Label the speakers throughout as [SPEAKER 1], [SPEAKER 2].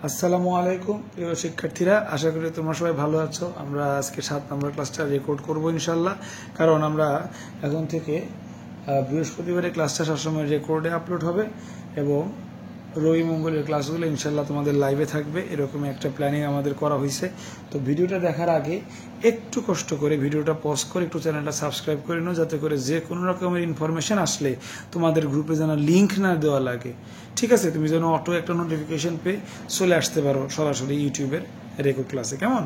[SPEAKER 1] আসসালামু আলাইকুম প্রিয় শিক্ষার্থীরা, আশা করি তোমরা সবাই ভালো আছো। আমরা আজকে 7 নম্বর ক্লাসটা রেকর্ড করব ইনশাল্লাহ, কারণ আমরা এখন থেকে বৃহস্পতিবারে ক্লাসটা সবসময় রেকর্ডে আপলোড হবে এবং রবি মঙ্গলের ক্লাসগুলো ইনশাল্লাহ তোমাদের লাইভে থাকবে। এরকম একটা প্ল্যানিং আমাদের করা হয়েছে। তো ভিডিওটা দেখার আগে একটু কষ্ট করে ভিডিওটা পজ করে একটু চ্যানেলটা সাবস্ক্রাইব করে নাও, যাতে করে যে কোনো রকমের ইনফরমেশন আসলে তোমাদের গ্রুপে যেন লিঙ্ক না দেওয়া লাগে। ঠিক আছে, তুমি যেন অটো একটা নোটিফিকেশন পেয়ে চলে আসতে পারো সরাসরি ইউটিউবের রেকর্ড ক্লাসে। কেমন?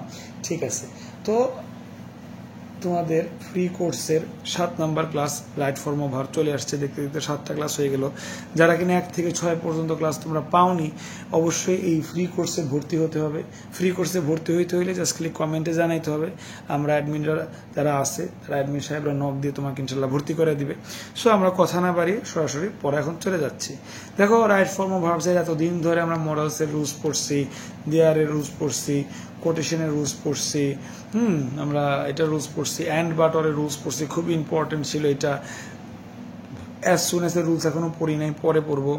[SPEAKER 1] ঠিক আছে। তো তোমাদের ফ্রি কোর্সের 7 number class right form of verb চলে আসছে। দেখতে দেখতে 7টা ক্লাস হয়ে গেল। যারা কিনা 1 থেকে 6 পর্যন্ত ক্লাস তোমরা পাওনি, অবশ্যই এই ফ্রি কোর্সে ভর্তি হতে হবে। ফ্রি কোর্সে ভর্তি হইতে হইলে জাস্ট ক্লিক কমেন্টে জানাইতে হবে। আমরা অ্যাডমিনরা যারা আছে তারা অ্যাডমিন সাহেবরা নক দিয়ে তোমাকে ইনশাল্লাহ ভর্তি করে দিবে। সো আমরা কথা না বাড়িয়ে সরাসরি পরে এখন চলে যাচ্ছি। দেখো, রাইট ফর্ম অফ ভার্বসের এতদিন ধরে আমরা মডেলসের রুলস পড়ছি, দেয়ারের রুলস পড়ছি, কোটেশনের রুলস পড়ছি, আমরা এটা রুলস পড়ছি, অ্যান্ড বাটরের রুলস পড়ছি, খুব ইম্পর্টেন্ট ছিল এটা। অ্যাজ সুন এর রুলস এখনো পড়ি নাই, পরে পড়বো।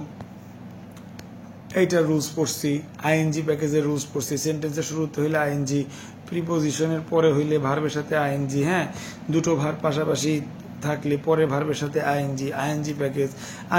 [SPEAKER 1] এইটার রুলস পড়ছি, আইএনজি প্যাকেজের রুলস পড়ছি। সেন্টেন্সের শুরুতে হইলে আইএনজি, প্রিপোজিশনের পরে হইলে ভার্বের সাথে আইএনজি, হ্যাঁ, দুটো ভার্ব পাশাপাশি থাকলে পরে ভার্বের সাথে আইএনজি প্যাকেজ।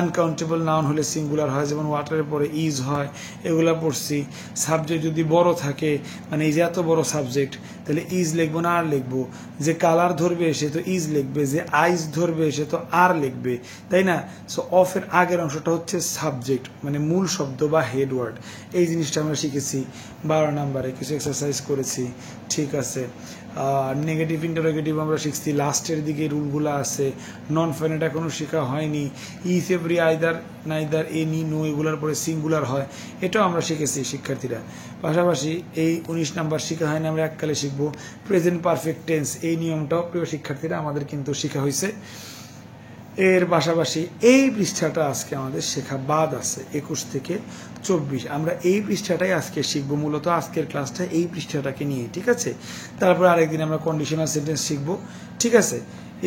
[SPEAKER 1] আনকাউন্টেবল নাউন হলে সিঙ্গুলার হয়, যেমন ওয়াটারের পরে ইজ হয়, এগুলা পড়ছি। সাবজেক্ট যদি বড় থাকে, মানে এই যে এত বড় সাবজেক্ট, তাহলে ইজ লিখবো না আর লিখবো। যে কালার ধরবে সে তো ইজ লিখবে, যে আইজ ধরবে সে তো আর লিখবে, তাই না? সো অফের আগের অংশটা হচ্ছে সাবজেক্ট, মানে মূল শব্দ বা হেড ওয়ার্ড। এই জিনিসটা আমরা শিখেছি 12 নম্বরে, কিছু এক্সারসাইজ করেছি। ঠিক আছে। নেগেটিভ ইন্টারোগেটিভ আমরা শিখছি, লাস্টের দিকে রুলগুলো আছে। নন ফাইনাইট এখনো শেখা হয়নি। If every either neither any no এগুলোর পরে সিঙ্গুলার হয়, এটাও আমরা শিখেছি শিক্ষার্থীরা। পাশাপাশি এই 19 নাম্বার শেখা হয়নি, আমরা এককালে শিখবো প্রেজেন্ট পারফেক্ট টেন্স। এই নিয়মটাও প্রিয় শিক্ষার্থীরা আমাদের কিন্তু শেখা হয়েছে। এর পাশাপাশি এই পৃষ্ঠাটা আজকে আমাদের শেখা বাদ আছে 21 থেকে 24। আমরা এই পৃষ্ঠাটাই আজকে শিখবো, মূলত আজকের ক্লাসটা এই পৃষ্ঠাটাকে নিয়ে। ঠিক আছে। তারপর আরেকদিন আমরা কন্ডিশনাল সেন্টেন্স শিখবো। ঠিক আছে।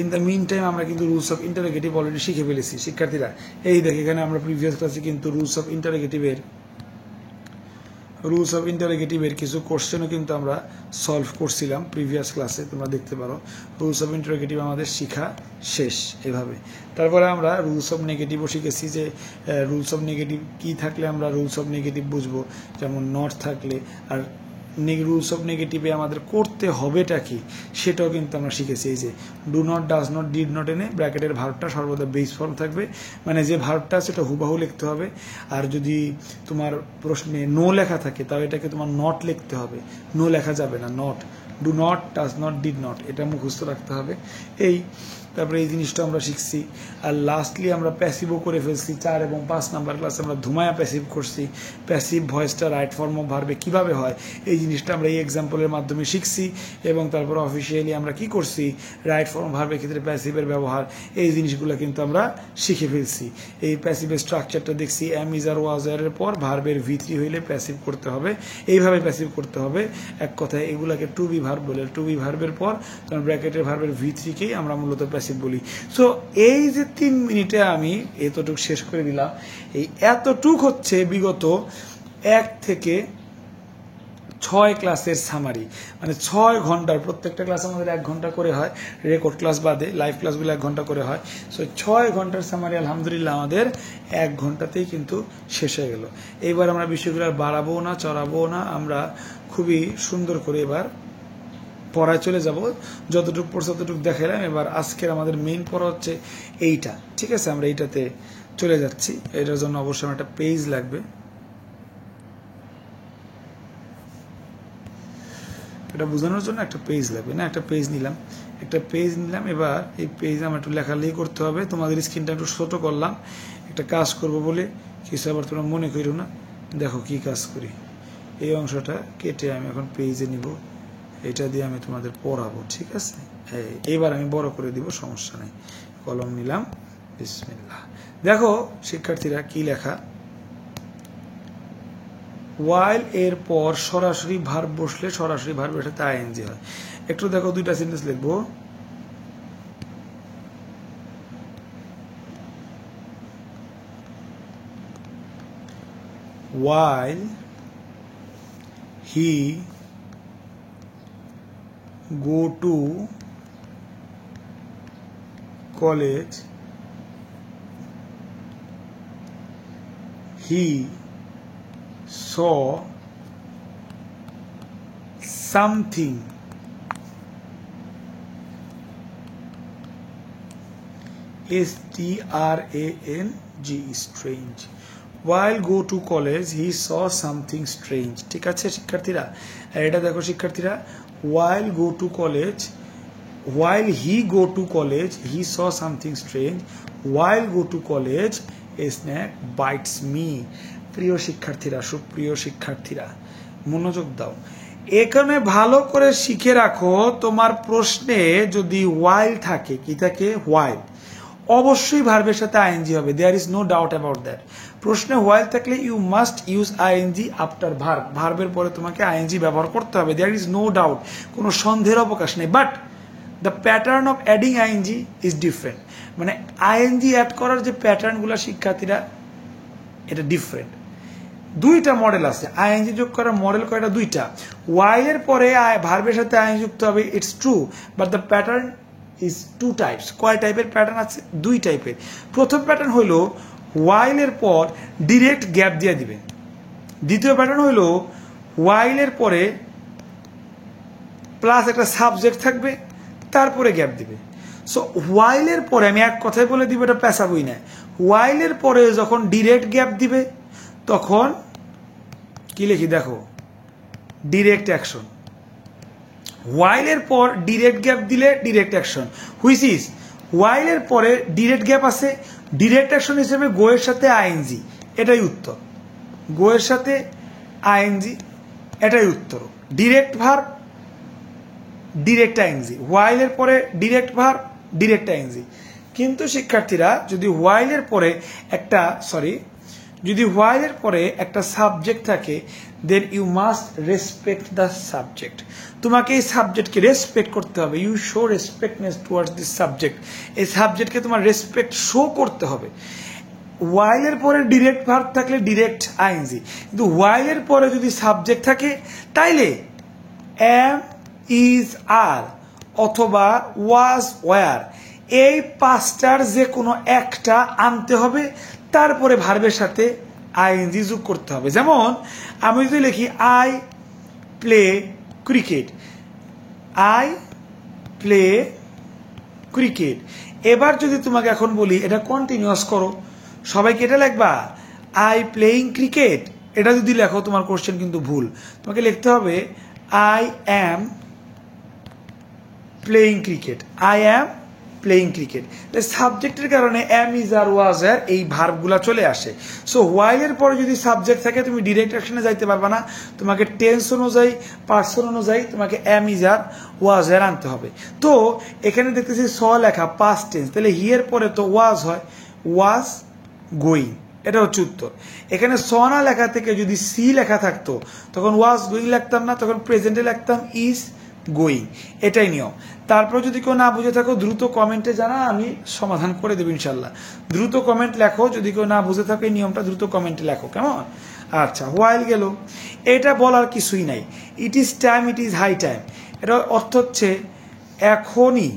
[SPEAKER 1] ইন দ্য মিন টাইম আমরা কিন্তু রুলস অফ ইন্টারোগেটিভ অলরেডি শিখে ফেলেছি শিক্ষার্থীরা। এই দেখে এখানে আমরা প্রিভিয়াস ক্লাসে কিন্তু রুলস অফ ইন্টারোগেটিভের কিছু কোশ্চেনও কিন্তু আমরা সলভ করছিলাম প্রিভিয়াস ক্লাসে, তোমরা দেখতে পারো। রুলস অফ ইন্টারোগেটিভ আমাদের শিখা শেষ এভাবে। তারপরে আমরা রুলস অফ নেগেটিভও শিখেছি, যে রুলস অফ নেগেটিভ কী থাকলে আমরা রুলস অফ নেগেটিভ বুঝবো, যেমন নট থাকলে। আর রুলস অফ নেগেটিভে আমাদের করতে হবেটা কি সেটাও কিন্তু আমরা শিখেছি। এই যে do not, does not, did not এনে ব্র্যাকেটের ভার্বটা সর্বদা বেস ফর্ম থাকবে, মানে যে ভার্বটা সেটা হুবাহু লিখতে হবে। আর যদি তোমার প্রশ্নে নো লেখা থাকে তাহলে এটাকে তোমার নট লিখতে হবে, নো লেখা যাবে না। Not, do not, does not, did not, এটা মুখস্থ রাখতে হবে। এই তারপরে এই জিনিসটা আমরা শিখছি। আর লাস্টলি আমরা প্যাসিভও করে ফেলছি। 4 এবং 5 নাম্বার ক্লাসে আমরা ধুমায়া প্যাসিভ করছি। প্যাসিভ ভয়েসটা রাইট ফর্ম অফ ভার্বে কীভাবে হয় এই জিনিসটা আমরা এই এক্সাম্পলের মাধ্যমে শিখছি। এবং তারপর অফিসিয়ালি আমরা কি করছি, রাইট ফর্ম ভার্বের ক্ষেত্রে প্যাসিভের ব্যবহার, এই জিনিসগুলো কিন্তু আমরা শিখে ফেলছি। এই প্যাসিভের স্ট্রাকচারটা দেখছি, এম ইজ আর ওয়াজ এর পর ভার্বের V3 হইলে প্যাসিভ করতে হবে, এইভাবে প্যাসিভ করতে হবে। এক কথায় এগুলাকে টু বি ভার্ব বলে। টু বি ভার্বের পর তোমার ব্র্যাকেটের ভার্বের V3কেই আমরা মূলত প্যাসিভ বলি। সো এই যে 3 মিনিটে আমি এতটুক শেষ করে দিলাম। এই এতটুক হচ্ছে বিগত 1 থেকে 6 ক্লাসের সামারি, মানে 6 ঘন্টার। প্রত্যেকটা ক্লাস আমাদের 1 ঘন্টা করে হয়, রেকর্ড ক্লাস বাদে লাইভ ক্লাসগুলো 1 ঘন্টা করে হয়। সো 6 ঘন্টার সামারি আলহামদুলিল্লাহ আমাদের 1 ঘন্টাতেই কিন্তু শেষ হয়ে গেল। এইবার আমরা বিষয়গুলো আর বাড়াবো না, চড়াবো না, আমরা খুবই সুন্দর করে এবার পড়ায় চলে যাব। যতটুকু পড়ছে ততটুকু দেখালাম। এবার আজকের আমাদের মেইন পড়া হচ্ছে এইটা। ঠিক আছে, আমরা এইটাতে চলে যাচ্ছি। এটার জন্য অবশ্যই আমার একটা পেজ লাগবে। এটা বোঝানোর জন্য একটা পেজ লাগবে, না? একটা পেজ নিলাম, এবার এই পেজ আমার একটু লেখালেখি করতে হবে। তোমাদের স্ক্রিনটা একটু ছোট করলাম, একটা কাজ করব বলে, কিছু আবার তোমরা মনে করো না। দেখো কি কাজ করি, এই অংশটা কেটে আমি এখন পেজে নিব, এটা দিয়ে আমি তোমাদের পড়াবো। ঠিক আছে, এইবার আমি বড় করে দিব, সমস্যা নেই। কলম নিলাম, বিসমিল্লাহ। দেখো শিক্ষার্থীরা কি লেখা, ওয়াইল এর পর সরাসরি ভার্ব বসলে সরাসরি ভার্বের সাথে আইএনজি হয়। একটু দেখো, 2টা সেন্টেন্স লিখবো। while he go to college, he saw something strange. While go to college he saw something strange. ঠিক আছে শিক্ষার্থীরা, আর এটা দেখো শিক্ষার্থীরা, while go to college, while he go to college he saw something strange, while go to college a snake bites me. প্রিয় শিক্ষার্থীরা, সুপ্রিয় শিক্ষার্থীরা, মনোযোগ দাও, এখানে ভালো করে শিখে রাখো। তোমার প্রশ্নে যদি while থাকে, কি থাকে, while, অবশ্যই ভার্বের সাথে আইএনজি হবে, there is no doubt about that. প্রশ্নে while থাকলে you must use ING after verb, ভার্বের পরে তোমাকে আইএনজি ব্যবহার করতে হবে, দেয়ার ইজ নো ডাউট, কোনো সন্দেহের অবকাশ নেই। But the pattern of adding ING is different, মানে আইএনজি অ্যাড করার যে প্যাটার্নগুলো শিক্ষার্থীরা, এটা ডিফারেন্ট। দুইটা মডেল আছে, আইএনজি যোগ করার মডেল কয়টা, দুইটা। while এর পরে ভার্বের সাথে আইএনজি যুক্ত হবে, it's true, but the pattern is two types. কয় টাইপের প্যাটার্ন আছে, দুই টাইপের। প্রথম প্যাটার্ন হলো while এর পর ডিরেক্ট গ্যাপ দিয়ে দিবে। দ্বিতীয় প্যাটার্ন হলো while এর পরে প্লাস একটা সাবজেক্ট থাকবে, তারপরে গ্যাপ দিবে। সো while এর পরে আমি এক কথায় বলে দিব, এটা পেশাবই না, while এর পরে যখন ডিরেক্ট গ্যাপ দিবে তখন কি লিখি দেখো, ডিরেক্ট অ্যাকশন। while এর পর ডিরেক্ট গ্যাপ দিলে direct action, which is, while এর পরে ডিরেক্ট গ্যাপ আছে, ডিরেক্ট অ্যাকশন হিসেবে গো এর সাথে আইএনজি, এটাই উত্তর। গো এর সাথে আইএনজি, এটাই উত্তর। Direct verb, direct ING, while এর পরে ডিরেক্ট ভার্ব, ডিরেক্ট আইএনজি। কিন্তু শিক্ষার্থীরা যদি while এর পরে একটা যদি while এর পরে একটা সাবজেক্ট থাকে, then you must respect the subject. তোমাকে এই সাবজেক্টকে রেসপেক্ট করতে হবে, you show respectness towards this subject. এই সাবজেক্টকে তোমার রেসপেক্ট শো করতে হবে। while এর পরে ডিরেক্ট ভার্ব থাকলে ডিরেক্ট আইএনজি, কিন্তু while এর পরে যদি সাবজেক্ট থাকে তাইলে am, is, are অথবা was, were, এই পাঁচটার যে কোনো একটা আনতে হবে, তারপরে ভার্বের সাথে আইএনজি যোগ করতে হবে। যেমন আমি যদি লিখি I play cricket, I play cricket, এবার যদি তোমাকে এখন বলি এটা কন্টিনিউয়াস করো, সবাইকে এটা লিখবা, আই প্লেইং ক্রিকেট। এটা যদি লেখো তোমার কোশ্চেন কিন্তু ভুল, তোমাকে লিখতে হবে I am playing cricket, I am playing cricket. সাবজেক্টের কারণে অ্যাম, ইজ, আর, ওয়াজ, আর এই ভার্বগুলো চলে আসে। সো while এর পরে যদি সাবজেক্ট থাকে তুমি ডিরেক্ট অ্যাকশনে যাইতে পারবা না, তোমাকে টেন্স অনুযায়ী, পার্সন অনুযায়ী তোমাকে অ্যাম, ইজ, আর, ওয়াজ, আর আনতে হবে। তো এখানে দেখতেছি স লেখা পাস্ট টেন্স, তাহলে হি এর পরে তো ওয়াজ হয়, ওয়াজ গোয়িং, এটা হচ্ছে উত্তর। এখানে স না লেখা থেকে যদি সি লেখা থাকতো তখন ওয়াজ গোয়িং লিখতাম না, তখন প্রেজেন্টে লিখতাম ইজ গোয়িং, এটাই নিয়ম। তারপর যদি কেউ না বুঝে থাকো দ্রুত কমেন্টে জানা, আমি সমাধান করে দেবো ইনশাল্লাহ। দ্রুত কমেন্ট লেখো, যদি কেউ না বুঝে থাকে এই নিয়মটা দ্রুত কমেন্টে লেখো, কেমন? আচ্ছা, while গেল, এটা বলার কিছুই নাই। It is time, it is high time, এটা অর্থ হচ্ছে এখনই।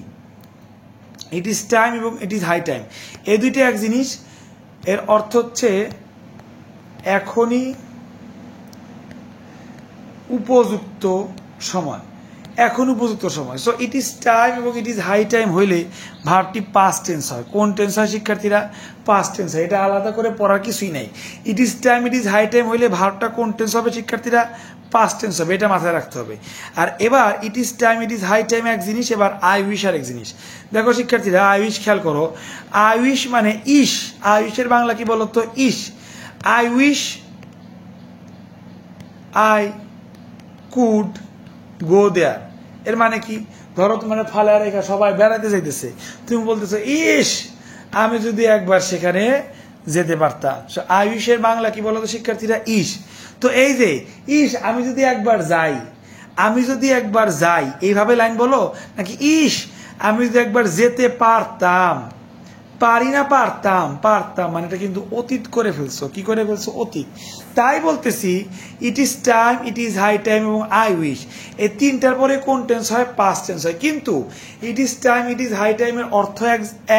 [SPEAKER 1] ইট ইজ টাইম এবং ইট ইজ হাই টাইম, এই দুইটা এক জিনিস। এর অর্থ হচ্ছে এখনই উপযুক্ত সময়, এখন উপযুক্ত সময়। সো ইট ইজ টাইম এবং ইট ইজ হাই টাইম হইলে ভার্বটি পাস্ট টেন্স হয়। কোন টেন্স হয় শিক্ষার্থীরা? পাস্ট টেন্স হয়। এটা আলাদা করে পড়ার কিছুই নাই। It is time, it is high time হইলে ভার্বটা কোন টেন্স হবে শিক্ষার্থীরা? পাস্ট টেন্স হবে, এটা মাথায় রাখতে হবে। আর এবার it is time, it is high time এক জিনিস, এবার আই উইশ আর এক জিনিস। দেখো শিক্ষার্থীরা, আই উইশ খেয়াল করো, আই উইশ মানে ইস, আই উইশের বাংলা কি বলতো? ইস। I wish I could go there, এর মানে কি? ধরো তোমার ফালা রেখা সবাই বেড়াতে যাইতেছে, তুমি বলতেছো ইস আমি যদি একবার সেখানে যেতে পারতাম। আই উইশের বাংলা কি বলতো শিক্ষার্থীরা? ইস। তো এই যে ইস আমি যদি একবার যাই, আমি যদি একবার যাই, এইভাবে লাইন বলো নাকি ইস আমি যদি একবার যেতে পারতাম, পারি না, পারতাম, পারতাম মানে এটা কিন্তু অতীত করে ফেলছো। কি করে ফেলছো? অতীত। তাই বলতেছি it is time, it is high time এবং আই উইশ, এই তিনটার পরে কোন টেন্স হয়? পাস্ট টেন্স হয়। কিন্তু it is time, it is high টাইমের অর্থ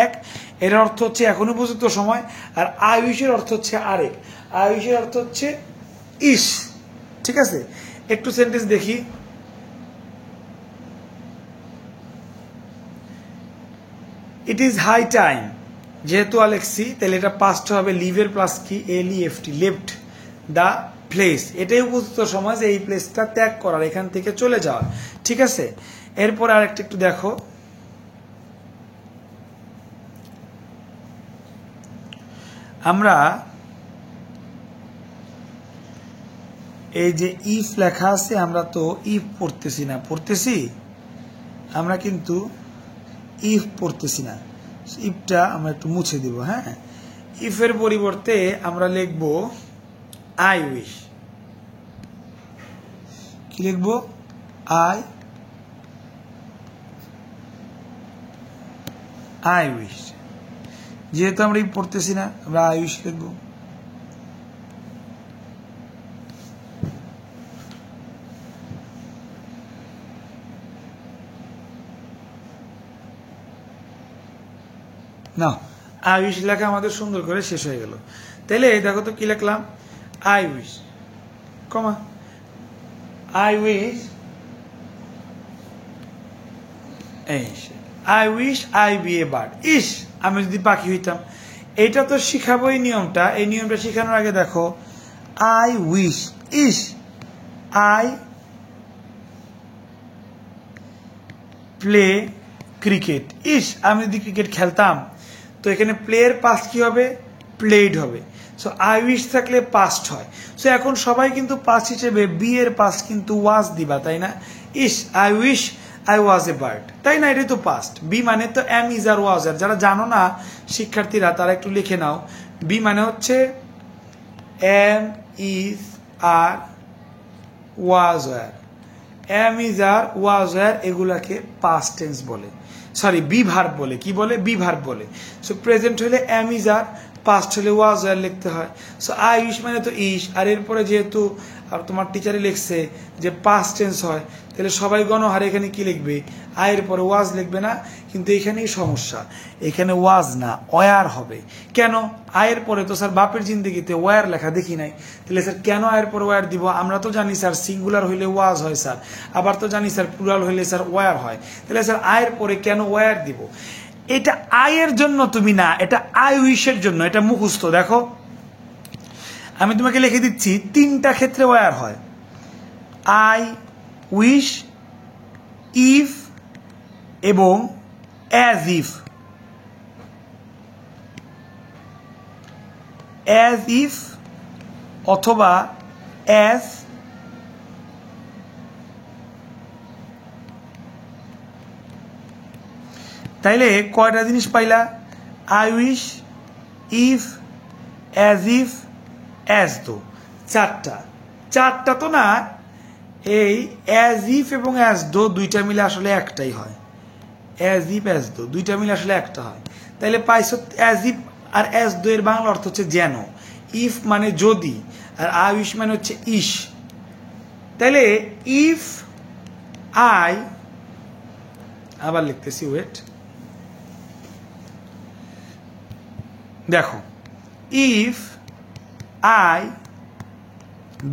[SPEAKER 1] এক, এর অর্থ হচ্ছে এখন উপযুক্ত সময়, আর আই উইশের অর্থ হচ্ছে আরেক। আই উইশের অর্থ হচ্ছে ইস। ঠিক আছে, একটু সেন্টেন্স দেখি। ইট ইজ হাই টাইম, যেহেতু আলেক্সি তাহলে এটা পাস্ট হবে লিভের প্লাস কি? এলইএফটি, লেফট দ্য প্লেস। এটাই উপযুক্ত সময় যে এই প্লেসটা ত্যাগ করার, এখান থেকে চলে যাওয়ার। ঠিক আছে, এরপর আরেকটা একটু দেখো। আমরা এই যে ইফ লেখা আছে, আমরা তো ইফ পড়তেছি না, পড়তেছি আমরা কিন্তু ইফ পড়তেছি না। ইফটা আমরা একটু মুছে দিব। হ্যাঁ, ইফের পরিবর্তে আমরা লিখব আই উইশ। কি লিখব? I wish. যেহেতু আমরা ইফ পড়তেছি না, আমরা আই উইশ লিখব। না, আই উইশ লেখা আমাদের সুন্দর করে শেষ হয়ে গেল। তাহলে দেখো তো কি লিখলাম? I wish, comma, I wish, I wish I be a bird. ইস, আমি যদি পাখি হইতাম। এইটা তো শিখাবো, এই নিয়মটা। এই নিয়মটা শিখানোর আগে দেখো, আই উইশ, ইস, আই প্লে ক্রিকেট। ইস, আমি যদি ক্রিকেট খেলতাম। তো এখানে প্লেয়ের পাস্ট কি হবে? প্লেড হবে। সো আই উইশ থাকলে পাস্ট হয়। সো এখন সবাই কিন্তু পাস্ট হিসেবে বি এর পাস্ট কিন্তু ওয়াজ দিবা, তাই না? ইস, I wish I was a bird, তাই না? এটাই তো পাস্ট। বি মানে তো এম ইজ আর ওয়াজ আর। যারা জানো না শিক্ষার্থীরা, তারা একটু লিখে নাও। বি মানে হচ্ছে am is are was were. Am is are was were এগুলাকে পাস্ট টেন্স বলে, সরি বি ভার্ব বলে। কি বলে? বি ভার্ব বলে। সো প্রেজেন্ট হলে এম ইজ আর, পাস্ট হলে ওয়াজ ওয়ার লিখতে হয়। সো আই উইশ মানে তো ইস, আর এরপরে যেহেতু আর তোমার টিচারে লিখছে যে পাস্ট টেন্স হয়, তাহলে সবাই গণহারে এখানে কি লিখবে? আয়ের পরে ওয়াজ লিখবে না। কিন্তু এখানেই সমস্যা, এখানে ওয়াজ না ওয়ার হবে। কেন? আয়ের পরে তো স্যার বাপের জিন্দেগিতে ওয়ার লেখা দেখি নাই। তাহলে স্যার কেন আয়ের পরে ওয়ার দিব? আমরা তো জানি স্যার সিঙ্গুলার হইলে ওয়াজ হয় স্যার, আবার তো জানি স্যার প্লুরাল হইলে স্যার ওয়ার হয়। তাহলে স্যার আয়ের পরে কেন ওয়ার দিব? এটা আয়ের জন্য তুমি না, এটা আই উইশের জন্য। এটা মুখস্থ। দেখো আমি তোমাকে লিখে দিচ্ছি, তিনটা ক্ষেত্রে ওয়ার হয়। আই উইশ, ইফ এবং অ্যাজ ইফ। অ্যাজ ইফ অথবা অ্যাজ তাইলে কয়টা জিনিস পাইলা? I wish, if, as if, as though. চারটা। চারটা তো না, এই অ্যাজ ইফ এবং অ্যাজ দো দুইটা মিলে আসলে একটাই হয়। অ্যাজ ইফ অ্যাজ দো দুইটা মিলে আসলে একটা হয়। তাইলে পাইছো as if R as though এর বাংলা অর্থ হচ্ছে যেন। ইফ মানে যদি, আর আই উইশ মানে হচ্ছে ইস। তাইলে ইফ আই, আবার লিখতেছি, ওয়েট, দেখো, if I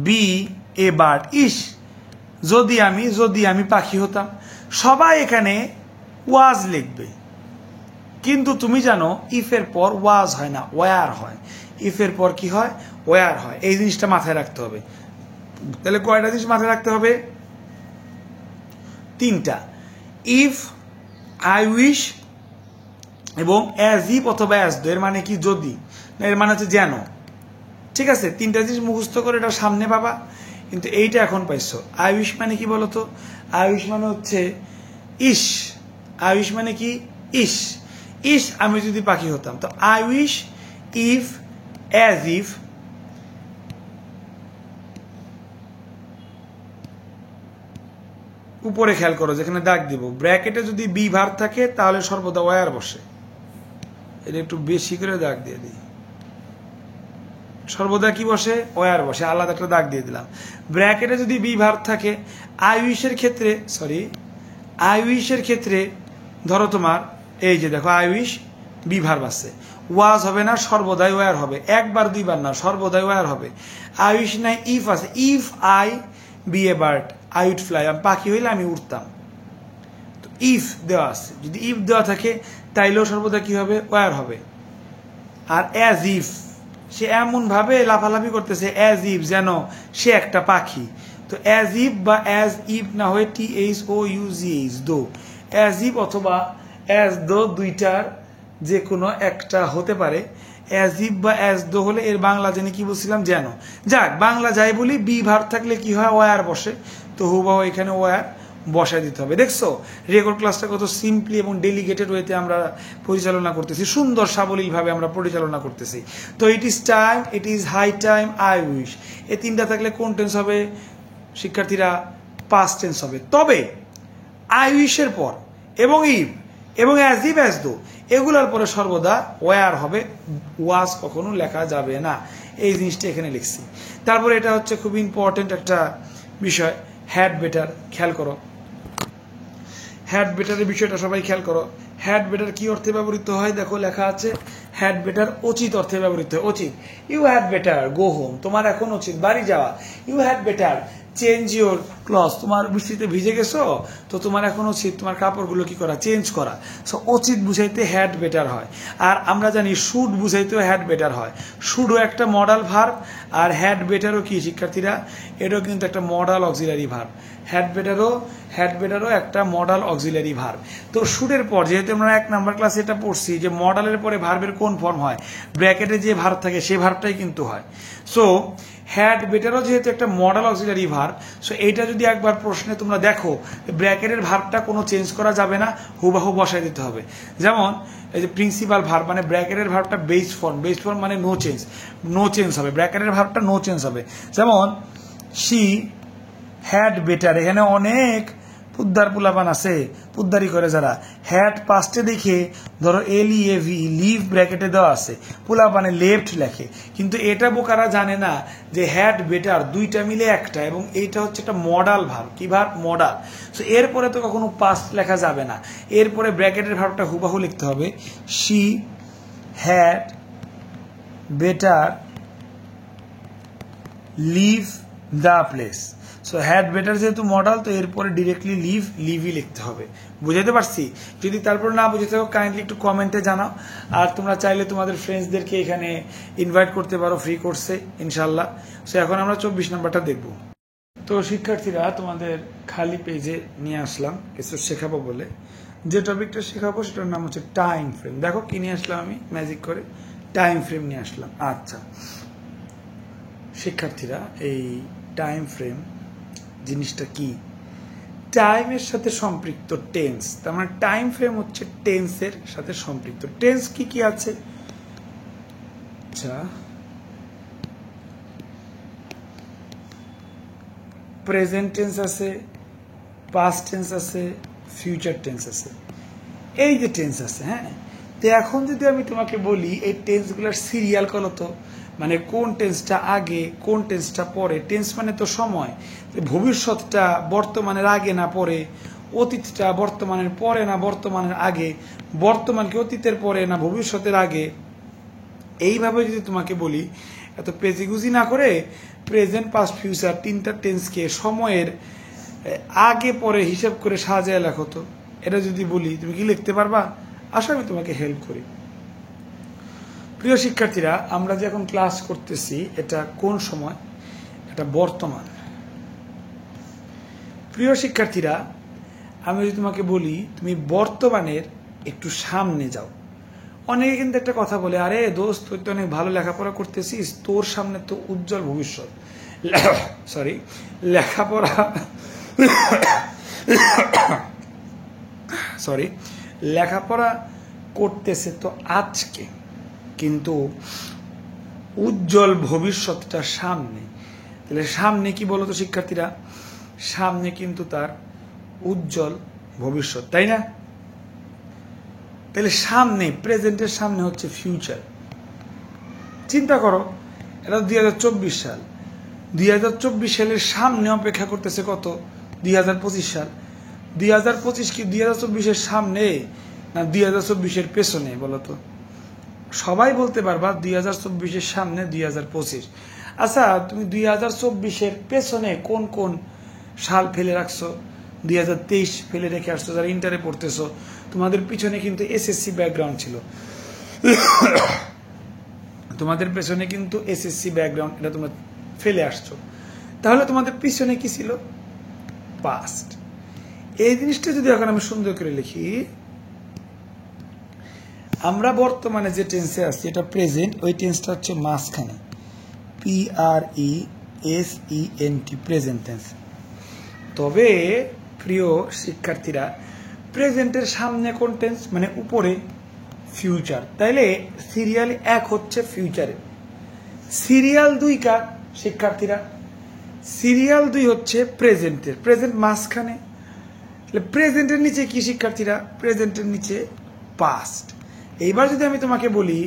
[SPEAKER 1] be a bird. ইস, যদি আমি পাখি হতাম। সবাই এখানে ওয়াজ লিখবে, কিন্তু তুমি জানো ইফের পর ওয়াজ হয় না, ওয়ার হয়। ইফের পর কি হয়? ওয়ার হয়। এই জিনিসটা মাথায় রাখতে হবে। তাহলে কয়টা জিনিস মাথায় রাখতে হবে? তিনটা। ইফ, আই উইশ এবং অ্যাজ ইফ অথবা অ্যাজ দো। এর মানে কি? যদি, এর মানে হচ্ছে যেন। ঠিক আছে, তিনটা জিনিস মুখস্থ করে এটা সামনে পাবা। কিন্তু এইটা এখন পাইছো। আই উইশ মানে কি বলতো? আই উইশ মানে হচ্ছে ইস। আই উইশ মানে কি? ইস। ইস, আমি যদি পাখি হতাম। তো I wish, if, as if, উপরে খেয়াল করো যেখানে দাগ দিব, ব্র্যাকেটে যদি বি ভার্ব থাকে তাহলে সর্বদা ওয়ার বসে। এটা একটু বেশি করে দাগ দিয়ে দিই। সর্বদা কি বসে? ওয়ার বসে, আলাদা একটা দাগ দিয়ে দিলাম। ব্র্যাকেটে যদি বি ভার্ব থাকে, আই উইশের ক্ষেত্রে ধরো তোমার এই যে দেখো আই উইশ বি ভার্ব আছে, ওয়াজ হবে না, সর্বদাই ওয়ার হবে, একবার দুইবার না, সর্বদাই ওয়ার হবে। আই উইশ নাই, ইফ আছে, if I be a bird I would fly, আমি পাখি হইলে আমি উড়তাম। তো ইফ দেওয়া আছে, যদি ইফ দেওয়া থাকে তাইলেও সর্বদা কি হবে? ওয়ার হবে। আর অ্যাজ ইফ, সে এমন ভাবে লাফালাফি করতেছে, অ্যাজ ইফ যেন সে একটা পাখি। তো অ্যাজ ইফ বা অ্যাজ ইফ না হয়ে THOUGH দো, অ্যাজ ইফ অথবা অ্যাজ দো দুইটার যে কোনো একটা হতে পারে। অ্যাজ ইফ বা অ্যাজ দো হলে এর বাংলা জেনে কি বলছিলাম? যেন। যাক, বাংলা যাই বলি, বি ভার্ব থাকলে কি হয়? ওয়ার বসে। তো হুবাহু এখানে ওয়ার বসায় দিতে হবে। দেখছো রেকর্ড ক্লাসটা কত সিম্পলি এবং ডেলিগেটেড ওয়েতে আমরা পরিচালনা করতেছি, সুন্দর সাবলীলভাবে আমরা পরিচালনা করতেছি। তো it is time, it is high time, I wish, এই তিনটা থাকলে কোন টেন্স হবে শিক্ষার্থীরা? পাস্ট টেন্স হবে। তবে আই উইশের পর এবং ইফ এবং অ্যাজ ইফ অ্যাজ দো এগুলোর পরে সর্বদা ওয়ার হবে, ওয়াজ কখনো লেখা যাবে না। এই জিনিসটা এখানে লিখছি। তারপরে এটা হচ্ছে খুব ইম্পর্টেন্ট একটা বিষয়, হ্যাড বেটার। খেয়াল করো হ্যাড বেটারের বিষয়টা, সবাই খেয়াল করো। হ্যাড বেটার কি অর্থে ব্যবহৃত হয়? দেখো লেখা আছে হ্যাড বেটার উচিত অর্থে ব্যবহৃত হয়। উচিত, you had better go home, তোমার এখন উচিত বাড়ি যাওয়া। You had better change your cloth, তোমার বৃষ্টিতে ভিজে গেছো, তো তোমার এখন উচিত তোমার কাপড়গুলো কি করা? চেঞ্জ করা। সো উচিত বুঝাইতে হ্যাড বেটার হয়। আর আমরা জানি শুড বুঝাইতেও হ্যাড বেটার হয়। শুডও একটা মডাল ভার্ব, আর হ্যাড বেটারও কি শিক্ষার্থীরা? এটাও কিন্তু একটা মডাল অক্সিলারি ভার্ব। হ্যাড বেটারও একটা মডাল অক্সিলারি ভার্ব। তো শুডের পর, যেহেতু আমরা 1 নাম্বার ক্লাসে এটা পড়ছি যে মডালের পরে ভার্বের কোন ফর্ম হয়, ব্র্যাকেটে যে ভার্ব থাকে সেই ভার্বটাই কিন্তু হয়। সো হ্যাড বেটারও যেহেতু একটা মডাল অক্সিলারি ভার্ব, সো এইটা যদি একবার প্রশ্নে তোমরা দেখো, ব্র্যাকেটের ভার্বটা কোনো চেঞ্জ করা যাবে না, হুবাহু বসাই দিতে হবে। যেমন এই যে প্রিন্সিপাল ভার্ব, মানে ব্র্যাকেটের ভার্বটা বেস ফর্ম মানে নো চেঞ্জ হবে, ব্র্যাকেটের ভার্বটা নো চেঞ্জ হবে। যেমন শি হ্যাড বেটার, এখানে অনেক পুদ্দার পুলাপান আছে, পুদ্দারি করে যারা। হ্যাড পাস্টে দেখে ধরো LEAV লিভ ব্র্যাকেটে দেওয়া আছে, পুলাপানে লেফট লেখে, কিন্তু এটা বোকারা জানে না যে হ্যাড বেটার দুইটা মিলে একটা, এবং এইটা হচ্ছে একটা মডাল ভার্ব। কি ভার্ব? মডাল। সো এরপরে তো কখনো পাস্ট লেখা যাবে না, এরপরে ব্র্যাকেটের ভার্বটা হুবাহু লিখতে হবে, she had better leave the place. So had better যেহেতু মডাল, তো এরপরে ডিরেক্টলি লিভই লিখতে হবে। বুঝাইতে পারছি? যদি তারপর না বুঝে থাকো কাইন্ডলি একটু কমেন্টে জানাও। আর তোমরা চাইলে তোমাদের ফ্রেন্ডসদেরকে এখানে ইনভাইট করতে পারো ফ্রি কোর্সে ইনশাল্লাহ। সো এখন আমরা 24 নাম্বারটা দেখব। তো শিক্ষার্থীরা, তোমাদের খালি পেজে নিয়ে আসলাম কিছু শেখাবো বলে। যে টপিকটা শেখাবো সেটার নাম হচ্ছে টাইম ফ্রেম। দেখো কি নিয়ে আসলাম আমি, ম্যাজিক করে টাইম ফ্রেম নিয়ে আসলাম। আচ্ছা শিক্ষার্থীরা, এই টাইম ফ্রেম জিনিসটা কি? টাইমের সাথে সম্পৃক্ত টেন্স, তার মানে টাইম ফ্রেম হচ্ছে টেন্সের সাথে সম্পৃক্ত। টেন্স কি কি আছে? আচ্ছা, প্রেজেন্ট টেন্স আছে, পাস্ট টেন্স আছে, ফিউচার টেন্স আছে। এই যে টেন্স আছে, হ্যাঁ, তো এখন যদি আমি তোমাকে বলি এই টেন্সগুলোর সিরিয়াল করো তো, মানে কোন টেন্সটা আগে কোন টেন্সটা পরে। টেন্স মানে তো সময়, ভবিষ্যৎটা বর্তমানের আগে না পরে, অতীতটা বর্তমানের পরে না বর্তমানের আগে, বর্তমানকে অতীতের পরে না ভবিষ্যতের আগে। এইভাবে যদি তোমাকে বলি, এত পেজিগুজি না করে প্রেজেন্ট পাস্ট ফিউচার তিনটা টেন্সকে সময়ের আগে পরে হিসাব করে সাজায় লেখো তো, এটা যদি বলি তুমি কি লিখতে পারবা? আসলে আমি তোমাকে হেল্প করি। প্রিয় শিক্ষার্থীরা, আমরা যে এখন ক্লাস করতেছি এটা কোন সময়? এটা বর্তমান। প্রিয় শিক্ষার্থীরা, আমি যদি তোমাকে বলি তুমি বর্তমানের একটু সামনে যাও, অনেকে কিন্তু একটা কথা বলে, আরে দোস্ত তুই তো অনেক ভালো লেখাপড়া করতেছিস, তোর সামনে তো উজ্জ্বল ভবিষ্যৎ। সরি, লেখাপড়া করতেছে তো আজকে, কিন্তু উজ্জ্বল ভবিষ্যৎটা সামনে। তাহলে সামনে কি বলতো শিক্ষার্থীরা? সামনে কিন্তু তার উজ্জ্বল ভবিষ্যৎ, তাই না? তাহলে সামনে, প্রেজেন্টের সামনে হচ্ছে ফিউচার। চিন্তা করো, এটা 2024 সাল, 2024 সালের সামনে অপেক্ষা করতেছে কত? 2025 সাল। 2025 কি 2024-এর সামনে না 2024-এর পেছনে বলো তো? সবাই বলতে পারবা 2024-এর সামনে 2025। আচ্ছা, তুমি 2024-এর পেছনে কোন কোন সাল ফেলে রাখছো? 2023 ফেলে রেখে আসছো। যারা ইন্টারে পড়তেছো, তোমাদের পিছনে কিন্তু এসএসসি ব্যাকগ্রাউন্ড ছিল, তোমাদের পেছনে কিন্তু এসএসসি ব্যাকগ্রাউন্ড, এটা তোমরা ফেলে আসছো। তাহলে তোমাদের পিছনে কি ছিল? পাস্ট। এই জিনিসটা যদি এখন আমি সুন্দর করে লিখি, আমরা বর্তমানে যে টেন্সে আছি এটা প্রেজেন্ট, ওই টেন্সটা হচ্ছে মাঝখানে, PRESENT, প্রেজেন্ট টেন্স। তবে প্রিয় শিক্ষার্থীরা, প্রেজেন্টের সামনে কোন টেন্স? মানে উপরে ফিউচার। তাইলে সিরিয়াল 1 হচ্ছে ফিউচারে, সিরিয়াল 2 কার? শিক্ষার্থীরা, সিরিয়াল 2 হচ্ছে প্রেজেন্টের, প্রেজেন্ট মাঝখানে। প্রেজেন্টের নিচে কি শিক্ষার্থীরা? প্রেজেন্টের নিচে পাস্ট। এইবার যদি আমি তোমাকে বলি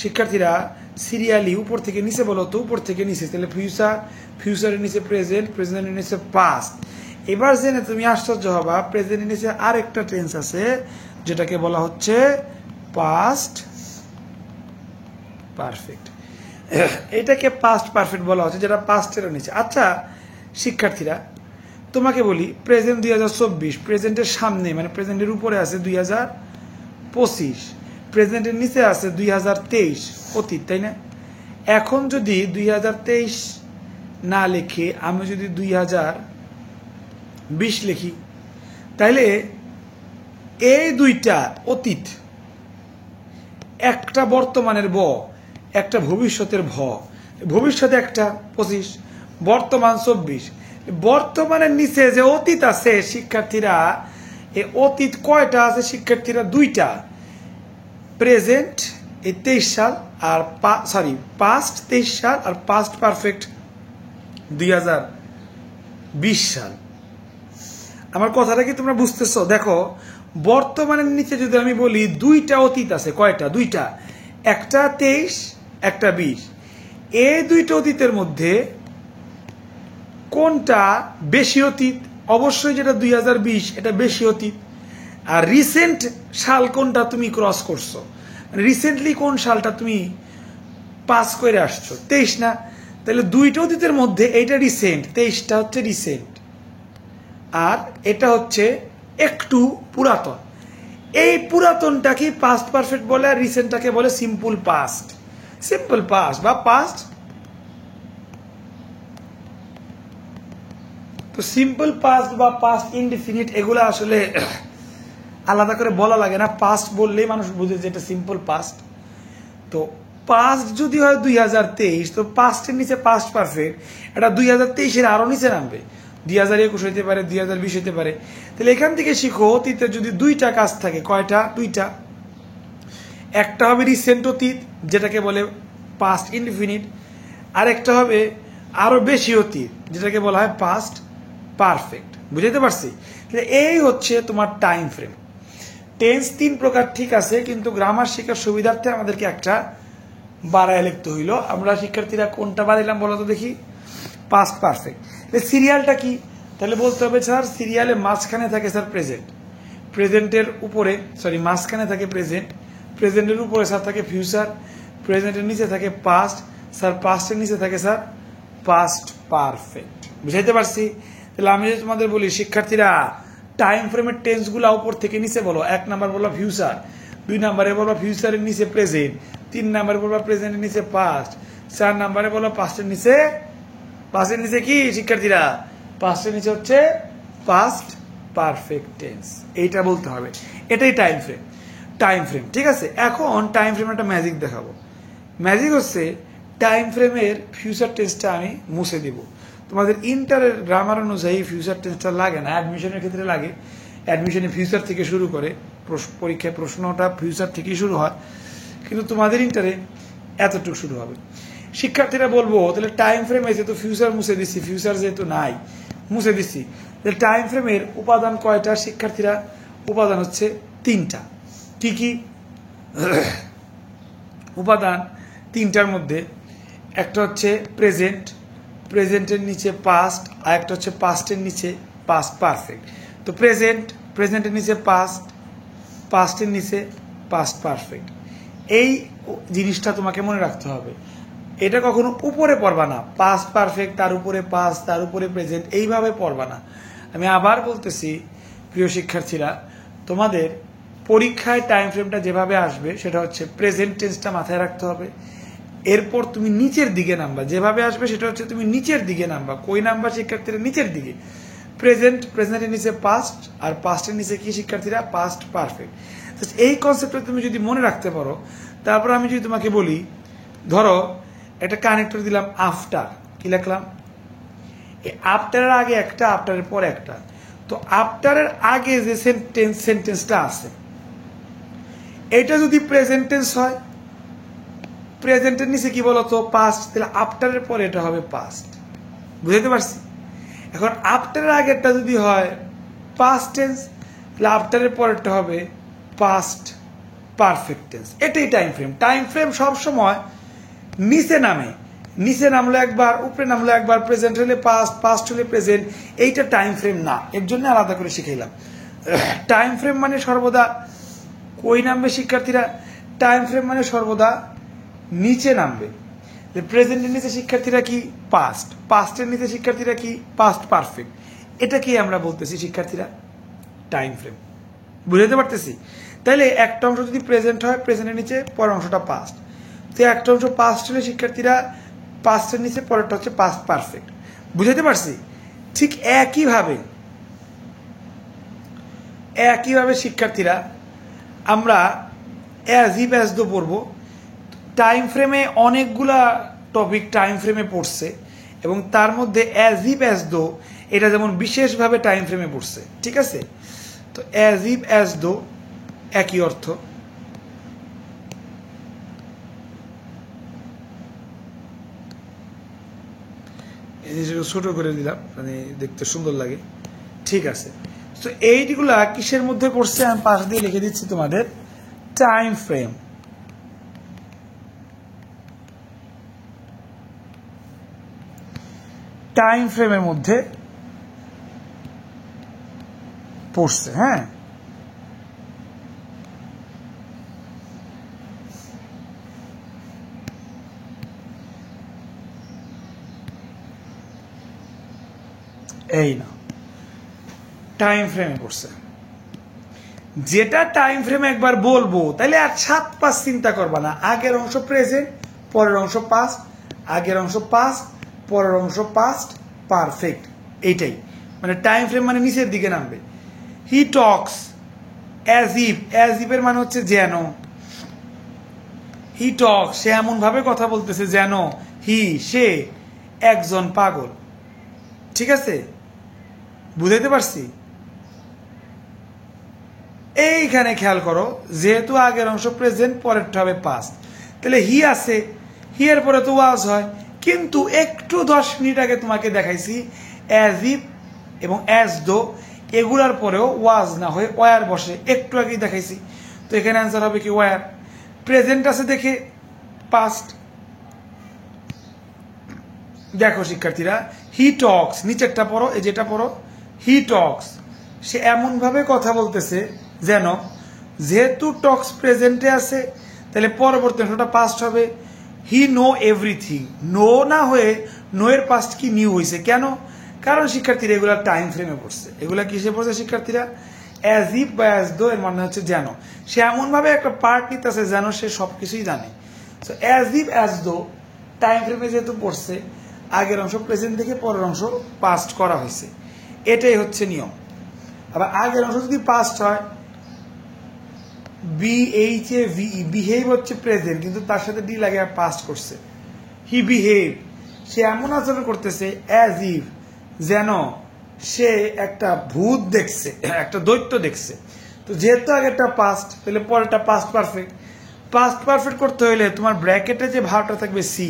[SPEAKER 1] শিক্ষার্থীরা, সিরিয়ালি উপর থেকে নিচে বলো তো, উপর থেকে নিচে, তাহলে ফিউচার, ফিউচারের নিচে প্রেজেন্ট, প্রেজেন্টের নিচে পাস্ট। এবার জেনে তুমি আশ্চর্য হবা, প্রেজেন্টের নিচে আরেকটা টেন্স আছে যেটাকে বলা হচ্ছে পাস্ট পারফেক্ট। এটাকে পাস্ট পারফেক্ট বলা হচ্ছে, যেটা পাস্টের নিচে। আচ্ছা শিক্ষার্থীরা, তোমাকে বলি প্রেজেন্ট 2024, প্রেজেন্টের সামনে মানে প্রেজেন্টের উপরে আছে 2025, প্রেজেন্টের নিচে আছে 2023, অতীত, তাই না? এখন যদি 2023 না লিখে আমি যদি 2020 লিখি, তাইলে এই দুইটা অতীত, একটা বর্তমানের ব, একটা ভবিষ্যতের ভ। ভবিষ্যতে একটা 25, বর্তমান 24। বর্তমানের নিচে যে অতীত আছে শিক্ষার্থীরা, এই অতীত কয়টা আছে শিক্ষার্থীরা? 2টা, প্রেজেন্ট এই 23 সাল আর পাস্ট 23 সাল, আর পাস্ট পারফেক্ট 2020 সাল। আমার কথাটা কি তোমরা বুঝতেছো? দেখো, বর্তমানের নিচে যদি আমি বলি 2টা অতীত আছে, কয়টা? 2টা, একটা 23, একটা 20। এই 2টা অতীতের মধ্যে কোনটা বেশি অতীত? অবশ্যই যেটা 2020, এটা বেশি অতীত। আর রিসেন্ট সাল কোনটা তুমি ক্রস করছো? রিসেন্টলি কোন সালটা তুমি পাস করে আসছো? 23 না? তাহলে 2টা অতীতের মধ্যে এইটা রিসেন্ট, 23টা হচ্ছে রিসেন্ট, আর এটা হচ্ছে একটু পুরাতন। এই পুরাতনটাকে পাস্ট পারফেক্ট বলে, আর রিসেন্টটাকে বলে সিম্পল পাস্ট। সিম্পল পাস্ট বা পাস্ট। তো সিম্পল পাস্ট বা পাস্ট ইনডিফিনিট এগুলো আসলে আলাদা করে বলা লাগে না, পাস্ট বললেই মানুষ বুঝে যে এটা সিম্পল পাস্ট। তো পাস্ট যদি হয় 2023, তো পাস্টের নিচে পাস্ট পারফেক্ট, এটা 2023-এর আরো নিচে নামবে, 2021 হইতে পারে, 2020 হইতে পারে। তাহলে এখান থেকে শিখো, অতীতে যদি 2টা কাজ থাকে, কয়টা? 2টা। একটা হবে রিসেন্ট অতীত, যেটাকে বলে পাস্ট ইনডিফিনিট, আর একটা হবে আরো বেশি অতীত, যেটাকে বলা হয় পাস্ট পারফেক্ট। বুঝাইতে পারছি? এই হচ্ছে তোমার টাইম ফ্রেম। টেন্স 3 প্রকার, ঠিক আছে, কিন্তু গ্রামার শেখার সুবিধার্থে আমাদেরকে একটা বাড়ায় লিখতে হইল। আমরা শিক্ষার্থীরা কোনটা বাড়াইলাম বলো তো দেখি? Past perfect. সিরিয়ালটা কি? তাহলে বলতে হবে স্যার, সিরিয়ালে মাঝখানে থাকে স্যার প্রেজেন্ট, প্রেজেন্টের উপরে মাঝখানে থাকে প্রেজেন্ট, প্রেজেন্টের উপরে স্যার থাকে ফিউচার, প্রেজেন্টের নিচে থাকে পাস্ট, স্যার পাস্টের নিচে থাকে স্যার পাস্ট পারফেক্ট। বুঝাইতে পারছি? তাহলে আমি যদি তোমাদের বলি শিক্ষার্থীরা, টাইম ফ্রেমের টেন্সগুলো উপর থেকে নিচে বলো। 1 নাম্বার বলবা ফিউচার, 2 নাম্বারে বলবা ফিউচারের নিচে প্রেজেন্ট, 3 নাম্বারে বলবা প্রেজেন্টের নিচে পাস্ট, 4 নাম্বারে বলবা পাস্টের নিচে কি শিক্ষার্থীরা? পাস্টের নিচে হচ্ছে পাস্ট পারফেক্ট টেন্স। এইটা বলতে হবে, এটাই টাইম ফ্রেম। টাইম ফ্রেম, ঠিক আছে। এখন টাইম ফ্রেম একটা ম্যাজিক দেখাবো। ম্যাজিক হচ্ছে টাইম ফ্রেমের ফিউচার টেন্সটা আমি মুছে দিব। তোমাদের ইন্টারের গ্রামার অনুযায়ী ফিউচার টেন্সটা লাগে না, অ্যাডমিশনের ক্ষেত্রে লাগে। অ্যাডমিশনে ফিউচার থেকে শুরু করে, পরীক্ষায় প্রশ্নটা ফিউচার থেকেই শুরু হয়, কিন্তু তোমাদের ইন্টারে এতটুকু শুরু হবে। শিক্ষার্থীরা বলবো তাহলে টাইম ফ্রেমে যেহেতু ফিউচার মুছে দিচ্ছি, ফিউচার যেহেতু নাই মুছে দিচ্ছি, তাহলে টাইম ফ্রেমের উপাদান কয়টা শিক্ষার্থীরা? উপাদান হচ্ছে 3টা। কি কি? উপাদান তিনটার মধ্যে একটা হচ্ছে প্রেজেন্ট, প্রেজেন্টের নিচে পাস্ট, আর একটা হচ্ছে পাস্টের নিচে পাস্ট পারফেক্ট। তো প্রেজেন্টের নিচে পাস্ট, পাস্টের নিচে পাস্ট পারফেক্ট। এই জিনিসটা তোমাকে মনে রাখতে হবে। এটা কখনো উপরে পড়বা না, পাস্ট পারফেক্ট তার উপরে পাস্ট তার উপরে প্রেজেন্ট, এইভাবে পড়বা না। আমি আবার বলতেছি প্রিয় শিক্ষার্থীরা, তোমাদের পরীক্ষায় টাইম ফ্রেমটা যেভাবে আসবে সেটা হচ্ছে প্রেজেন্ট টেন্সটা মাথায় রাখতে হবে, এরপর তুমি নিচের দিকে নামবা। যেভাবে আসবে সেটা হচ্ছে তুমি নিচের দিকে নামবা। কই নামবা শিক্ষার্থীরা? নিচের দিকে। প্রেজেন্টের নিচে পাস্ট, আর পাস্টের নিচে কি শিক্ষার্থীরা? Past perfect. এই কনসেপ্টটা তুমি যদি মনে রাখতে পারো, তারপর আমি যদি তোমাকে বলি, ধরো একটা কানেক্টর দিলাম আফটার, কি লিখলাম? এই আফটারের আগে একটা, আফটারের পর একটা। তো আফটারের আগে যে সেন্টেন্সটা আছে এটা যদি প্রেজেন্ট টেন্স হয়, প্রেজেন্টের নিচে কি বলতো? পাস্ট, তাহলে আফটারের পরে এটা হবে পাস্ট। বুঝতে পারছি? এখন আফটারের আগেরটা যদি হয় পাস্ট টেন্স, তাহলে আফটারের পরেরটা হবে পাস্ট পারফেক্ট টেন্স। এটাই টাইম ফ্রেম। টাইম ফ্রেম সবসময় নিচে নামে, নিচে নামলো একবার, উপরে নামলো একবার, প্রেজেন্ট হলে পাস্ট, পাস্ট হলে প্রেজেন্ট। এইটা টাইম ফ্রেম না, এর জন্য আলাদা করে শিখাইলাম। টাইম ফ্রেম মানে সর্বদা কই নামবে শিক্ষার্থীরা? টাইম ফ্রেম মানে সর্বদা নিচে নামবে। প্রেজেন্টের নিচে শিক্ষার্থীরা কি? পাস্ট, পাস্টের নিচে শিক্ষার্থীরা কি? Past perfect. এটা কি আমরা বলতেছি শিক্ষার্থীরা? Time frame. বুঝতে পারতেছি? তাইলে একটা অংশ যদি প্রেজেন্ট হয়, প্রেজেন্টের নিচে পরের অংশটা পাস্ট। তো একটা অংশ পাস্ট হলে শিক্ষার্থীরা পাস্টের নিচে পরেরটা হচ্ছে পাস্ট পারফেক্ট। বুঝতে পারছি? ঠিক একইভাবে শিক্ষার্থীরা আমরা অ্যাজ ইফ অ্যাজ দো পড়বো। টাইম ফ্রেমে অনেকগুলা টপিক টাইম ফ্রেমে পড়ছে, এবং তার মধ্যে অ্যাজ ইফ অ্যাজ দো এটা যেমন বিশেষভাবে টাইম ফ্রেমে পড়ছে। ঠিক আছে? তো অ্যাজ ইফ অ্যাজ দো একই অর্থ। ছোট করে দিলাম, মানে দেখতে সুন্দর লাগে। ঠিক আছে, তো এইগুলা কিসের মধ্যে পড়ছে? আমি পাশ দিয়ে লিখে দিচ্ছি তোমাদের, টাইম ফ্রেম। টাইম ফ্রেমের মধ্যে পড়ছে। হ্যাঁ, এই না, টাইম ফ্রেমে পড়ছে। যেটা টাইম ফ্রেমে একবার বলবো তাহলে আর 7-5 চিন্তা করবা না। আগের অংশ প্রেজেন্ট, পরের অংশ পাস্ট, আগের অংশ পাস্ট, পরের অংশ পাস্ট পারফেক্ট। এইটাই মানে টাইম ফ্রেম, মানে নিচের দিকে নামবে। He talks as if, as if এর মানে হচ্ছে যেন। হি টক্স, সে এমন ভাবে কথা বলতেছে যেন সে একজন পাগল। ঠিক আছে? বুঝাইতে পারছি? এইখানে খেয়াল করো, যেহেতু আগের অংশ প্রেজেন্ট, পরেরটা হবে পাস্ট, তাহলে হি আছে, হি এর পরে তো ওয়াজ হয়। কিন্তু একটু 10 মিনিট আগে তোমাকে দেখাইছি অ্যাজ ইফ এবং অ্যাজ দো, এগুলার পরেও ওয়াজ না হয়ে ওয়ার বসে, একটু আগেই দেখাইছি। তো এখানে অ্যান্সার হবে কি? ওয়ার। প্রেজেন্ট আছে দেখে পাস্ট। দেখো শিক্ষার্থীরা, হি টক্স, নিচেরটা পড়ো, এই যেটা পড়ো, হি টক্স, সে এমন ভাবে কথা বলতেছে যেন, যেহেতু টক্স প্রেজেন্টে আছে তাহলে পরবর্তী অংশটা পাস্ট হবে। হি নো এভরিথিং, নো না হয়ে নো এর পাস্ট কি? নিউ হয়েছে। কেন? কারণ শিক্ষার্থীরা এগুলা টাইম ফ্রেমে পড়ছে। এগুলা কিসে পড়ছে শিক্ষার্থীরা? অ্যাজ ইফ বা অ্যাজ দো এর মানে হচ্ছে যেন। সে এমন ভাবে একটা পার্ট নিতেছে যেন সে সবকিছুই জানে। So as if as though time ফ্রেমে যেহেতু পড়ছে, আগের অংশ প্রেজেন্ট থেকে পরের অংশ পাস্ট করা হয়েছে। এটাই হচ্ছে নিয়ম। আবার আগের অংশ যদি পাস্ট হয়, বিহেভ হচ্ছে প্রেজেন্ট, কিন্তু তার সাথে ডি লাগে পাস্ট করছে। হি বিহেভ, সে এমন আচরণ করতেছে অ্যাজ ইফ, যেন সে একটা ভূত দেখছে, একটা দৈত্য দেখছে। তো যেহেতু আগেরটা পাস্ট, তাহলে পরেরটা পাস্ট পারফেক্ট। পাস্ট পারফেক্ট করতে হলে তোমার ব্র্যাকেটে যে ভার্বটা থাকবে সি,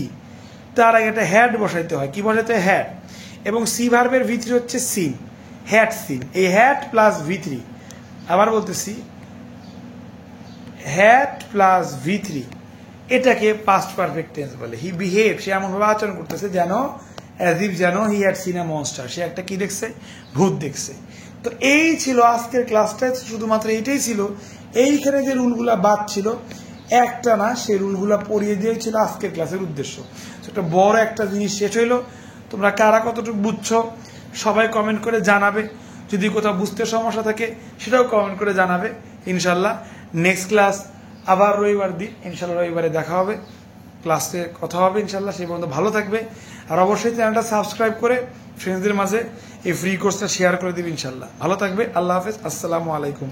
[SPEAKER 1] তার আগে একটা হ্যাড বসাইতে হয়। কি বসাইতে হয়? হ্যাড। এবং সি ভার্বের ভিতরে হচ্ছে সিন, হ্যাড সিন। এই হ্যাড প্লাস V3, আবার বলতেছি হ্যাড প্লাস V3 এটাকে পাস্ট পারফেক্ট টেন্স বলে। হি বিহেভ, সে এমনভাবে আচরণ করতেছে যেন অ্যাজ ইফ যেন he had seen a monster, সে একটা কি দেখছে, ভূত দেখছে। তো এই ছিল আজকের ক্লাসটা, শুধুমাত্র এইটাই ছিল। এইখানে যে রুলগুলা বাদ ছিল একটা না, সেই রুলগুলা পড়িয়ে দিয়েই ছিল আজকের ক্লাসের উদ্দেশ্য। একটা বড় একটা জিনিস শেষ হইলো। তোমরা কারা কতটুকু বুঝছো সবাই কমেন্ট করে জানাবে, যদি কোথাও বুঝতে সমস্যা থাকে সেটাও কমেন্ট করে জানাবে। ইনশাল্লাহ নেক্সট ক্লাস আবার রবিবার দিন, ইনশাল্লাহ রবিবারে দেখা হবে, ক্লাসে কথা হবে ইনশাল্লাহ। সেই পর্যন্ত ভালো থাকবে, আর অবশ্যই চ্যানেলটা সাবস্ক্রাইব করে ফ্রেন্ডসদের মাঝে এই ফ্রি কোর্সটা শেয়ার করে দিবে ইনশাল্লাহ। ভালো থাকবে, আল্লাহ হাফেজ, আসসালামু আলাইকুম।